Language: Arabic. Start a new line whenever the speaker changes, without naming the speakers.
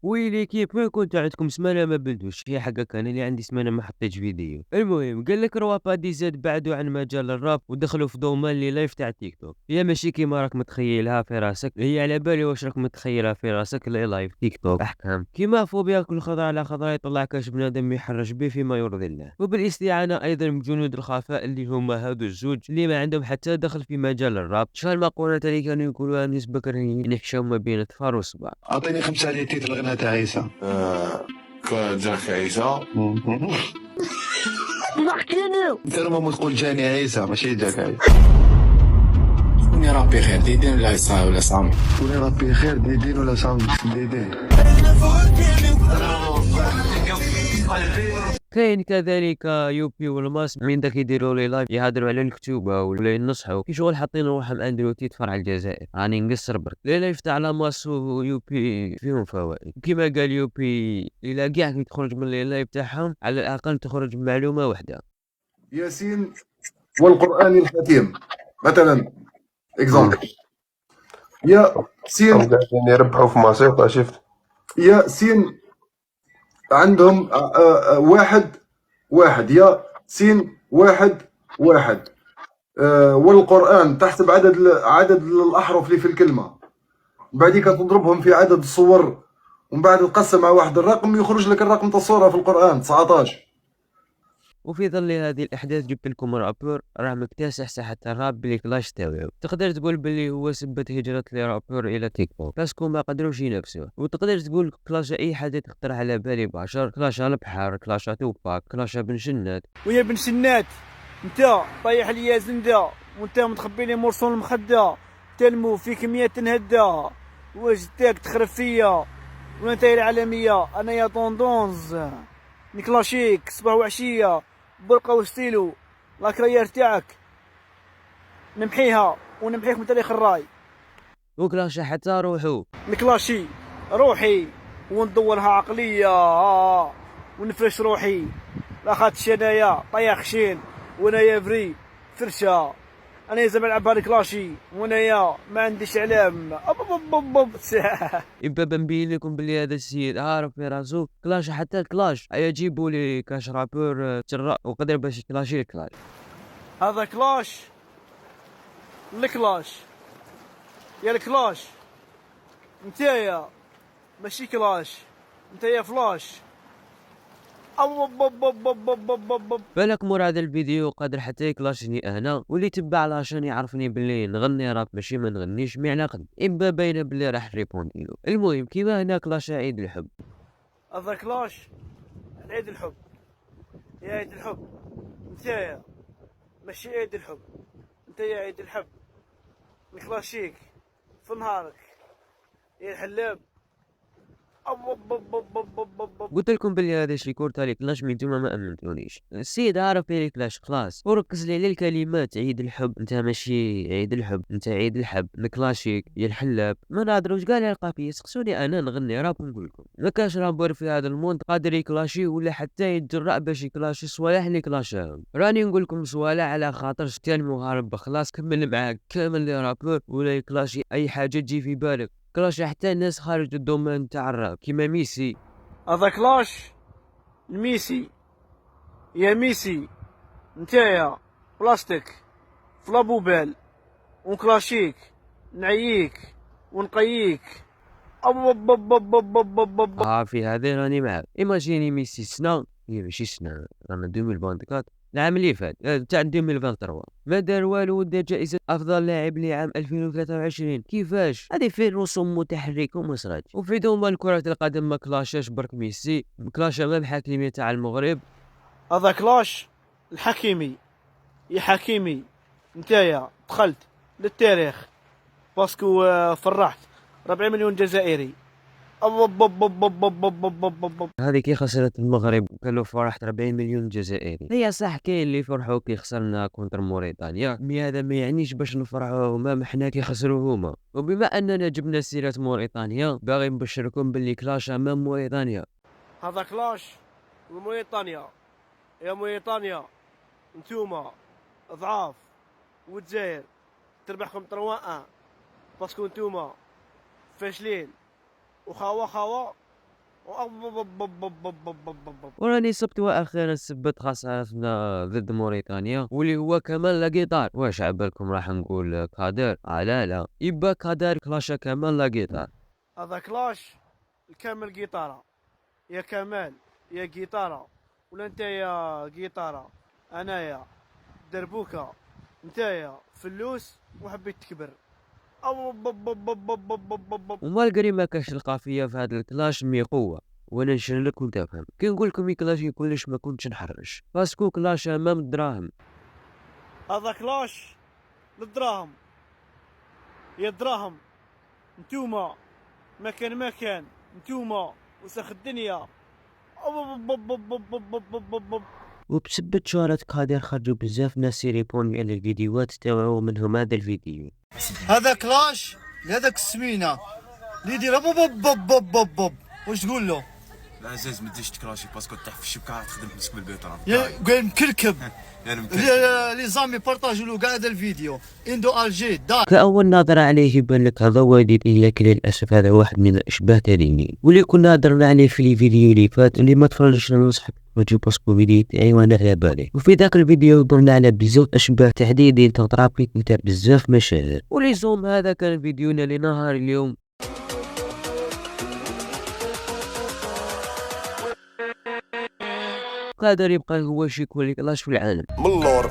ويلي كيف وين كنتوا عندكم سمانة ما بلدوش هي حقك انا اللي عندي سمانة ما حطيتش فيديو. المهم قال لك روابا دي زاد بعدوا عن مجال الراب ودخلوا في دومان اللي لايف تاع تيك توك. هي ماشي كيما راك متخيلها في راسك، هي على بالي واش راك متخيلها في راسك. لا لايف تيك توك احكام كيما فوبيا كل خضره على خضره يطلع كاش بنادم يحرج به فيما يرضي الله، وبالاستعانة ايضا بجنود الخفاء اللي هما هادو الزوج اللي ما عندهم حتى دخل في مجال الراب. شحال المقولة اللي كانوا يقولوها الناس بكري ينحشوا ما بين الطفار والصباع.
اعطيني 5 على تيتر الغناء تاع عيسى.
جاك عيسى.
انت ما تقول جاني عيسى ماشي جاك عيسى.
شكون يا ربي خير ديدين ولا عيسى ولا سامي؟
شكون يا ربي خير ديدين ولا سامي؟ ديدين.
كاين كذلك يوبي والماس من داك يديروا لي لايف يهضروا على الكتوبه ولا ينصحوا كي شغل حاطين روحهم اندروتي تفرع الجزائر. راني نقصر برك لي لايف تاع لاماس ويوبي فيهم فوائد كيما قال يوبي الا كاع كي تخرج من لي لايف تاعهم على الاقل تخرج بمعلومه واحده.
ياسين والقرآن الحكيم مثلا اكزامبل ياسين
قاعدين يربحوا في موسيقى شفت.
ياسين عندهم واحد ياسين واحد والقرآن تحسب عدد الأحرف اللي في الكلمة، بعديك تضربهم في عدد الصور ومن بعد تقسم على واحد الرقم يخرج لك الرقم تاع الصورة في القرآن 19.
وفي ظل هذه الاحداث جبت لكم رابور راه مكتسح ساحه الراب بلي كلاش تاوعو. تقدر تقول بلي هو سبت هجره لي رابور الى تيك توك باسكو ما قدروش ينافسوه، وتقدر تقول كلاش اي حاجه تخطر على بالي بشر، كلاش البحر، كلاش توباك، كلاش بن شنات.
ويا بن شنات انت طايح ليا زنده وانت متخبي لي مرسول المخده تلمو في كميه تنهدى واش تاك تخرب فيا وانت العالميه انا يا طوندونز نكلاشيك صباح وعشيه برقه وستيلو لاكريير تاعك نمحيها ونمحيك من تاريخ الراي
وكلاش حتى روحو
نكلاشي روحي وندورها عقليه ونفرش روحي لا خاطش انايا طياخ شين وانايا فري فرشه انا زعما نلعب هذا كلاشي وانايا ما عنديش علام
إبا نبين لكم بلي هذا السيد عارف في راسو كلاش حتى الكلاش ايا جيبوا لي كاش رابور ترى وقدر باش كلاشي الكلاش.
هذا كلاش الكلاش يا الكلاش نتايا ماشي كلاش نتايا فلاش.
بالك مور هذا الفيديو قادر حتى يكلاشني انا واللي تبع عشان يعرفني بلي نغني راب ماشي ما نغنيش مي على قد اما باينه بلي راح ريبوندي له. المهم كيما هنا كلاش عيد الحب.
هذا كلاش عيد الحب يا عيد الحب نتايا ماشي عيد الحب نتايا عيد الحب نكلاشيك في نهارك يا الحلاب.
قلت لكم بلي هذا شي كورت عليك كلاش من نتوما ما امنتونيش. السيد عارف بلي كلاش خلاص وركز لي على الكلمات عيد الحب انت ماشي عيد الحب انت عيد الحب نكلاشيك يا الحلاب ما نهضروش كاع على القافيه. سقسوني انا نغني راب ونقول لكم ما كاش رابور في هذا الموند قادر يكلاشي ولا حتى يتجرأ باش يكلاشي صوالح اللي كلاشاهم. راني نقول لكم صوالح على خاطر شتي المغاربه خلاص كمل معاك كامل لي رابور ولا يكلاشي اي حاجه تجي في بالك. كلاش حتى الناس خارج الدومين تاع الراب كيما ميسي.
هذا كلاش الميسي يا ميسي نتايا بلاستيك فلابوبال ونكلاشيك نعييك ونقييك.
في هذا راني معاك. ايماجيني ميسي سنة هي ماشي سنة رانا 2024 العام اللي فات تاع 2023 ما دار والو ودار جائزة أفضل لاعب لعام 2023. كيفاش هذه في رسوم متحركة وما صراتش. وفي دوما كرة القدم ما كلاشاش برك ميسي كلاشا مع الحكيمي تاع المغرب.
هذا كلاش الحكيمي يا حكيمي نتايا دخلت للتاريخ باسكو فرحت 4 مليون جزائري.
هذه كي خسرت المغرب كانوا فرحت 40 مليون جزائري. هي صح كاين اللي فرحوا كي خسرنا كونتر موريتانيا مي هذا ما يعنيش باش نفرحوا هما حنا كي خسروا هما. وبما اننا جبنا سيرة موريتانيا باغي نبشركم باللي كلاش امام موريتانيا.
هذا كلاش وموريتانيا يا موريتانيا نتوما ضعاف والجزائر تربحكم 3-1 باسكو نتوما فاشلين وخاوة
وراني صبت واخيرا سبت خسارتنا ضد موريتانيا واللي هو كمان لاقيطار. واش عبالكم راح نقول كادر؟ لا يبقى كادر كلاشا كمان لاقيطار.
هذا كلاش الكامل قيطارة، يا كمال يا قيطارة، ولا انت يا قيطارة انايا دربوكة، نتايا فلوس وحبيت تكبر.
وما القري ما كاش القافيه في هذا الكلاش مي قوه. وانا نشرلك وانت تفهم كي نقول لكم كلاشي كلش ما كنتش نحرش باسكو كلاش امام الدراهم.
هذا كلاش للدراهم، يا دراهم نتوما مكان نتوما وسخ الدنيا.
وبسبة شهرة كادر خرجوا بزاف ناس يريبون على الفيديوهات تاعو منهم هذا الفيديو.
هذا كلاش لهذاك السمينه اللي يدير بوب واش تقول له؟
لا عزيز ما تزيدش تكراشي باسكو تحت في الشبكه تخدم تمسك بالبيطره.
قال مكركب.
يعني
لي زامي بارطاجوا له كاع هذا الفيديو اندو الجي دا.
كأول نظرة عليه يبان لك هذا والد، لكن للأسف هذا واحد من الأشباه تاليين واللي كنا هضرنا عليه في الفيديو اللي فات. اللي ما تفرجش ننصحك وتجيب باسكو فيديو تاعي وانا على بالي. وفي ذاك الفيديو هضرنا على بزاف أشباه تحديدي تطرابي نتاع بزاف مشاهير. وليزوم هذا كان فيديونا لنهار اليوم. قادر يبقى هو شي كل كلاش في العالم
من اللور.